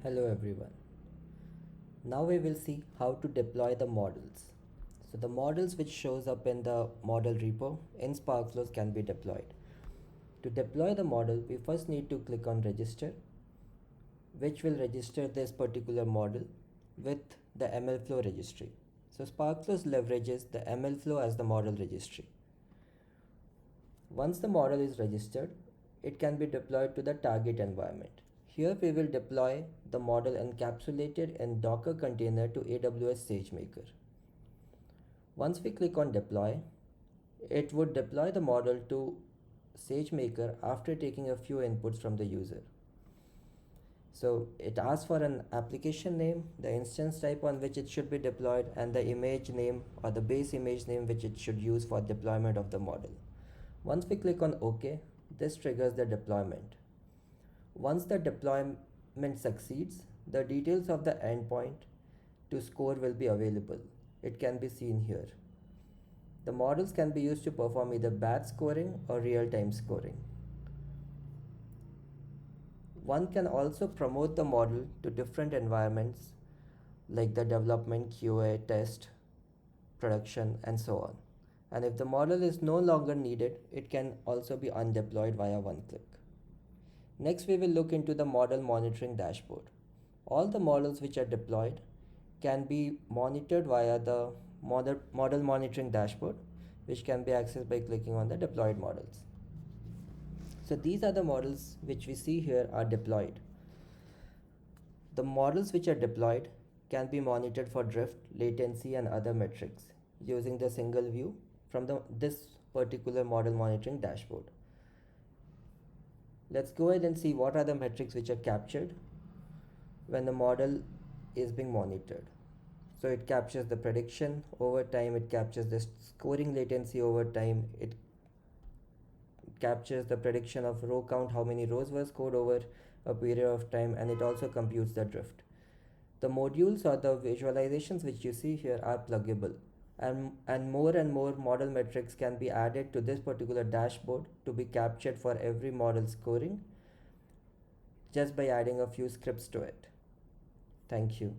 Hello everyone. Now we will see how to deploy the models. So the models which shows up in the model repo in Sparkflows can be deployed. To deploy the model, we first need to click on register, which will register this particular model with the MLflow registry. So Sparkflows leverages the MLflow as the model registry. Once the model is registered, it can be deployed to the target environment. Here we will deploy the model encapsulated in Docker container to AWS SageMaker. Once we click on deploy, it would deploy the model to SageMaker after taking a few inputs from the user. So it asks for an application name, the instance type on which it should be deployed, and the image name or the base image name which it should use for deployment of the model. Once we click on OK, this triggers the deployment. Once the deployment succeeds, the details of the endpoint to score will be available. It can be seen here. The models can be used to perform either batch scoring or real-time scoring. One can also promote the model to different environments like the development, QA, test, production, and so on. And if the model is no longer needed, it can also be undeployed via one click. Next, we will look into the model monitoring dashboard. All the models which are deployed can be monitored via the model monitoring dashboard, which can be accessed by clicking on the deployed models. So these are the models which we see here are deployed. The models which are deployed can be monitored for drift, latency, and other metrics using the single view from this particular model monitoring dashboard. Let's go ahead and see what are the metrics which are captured when the model is being monitored. So it captures the prediction over time, it captures the scoring latency over time, it captures the prediction of row count, how many rows were scored over a period of time, and it also computes the drift. The modules or the visualizations which you see here are pluggable, and more model metrics can be added to this particular dashboard to be captured for every model scoring just by adding a few scripts to it. Thank you.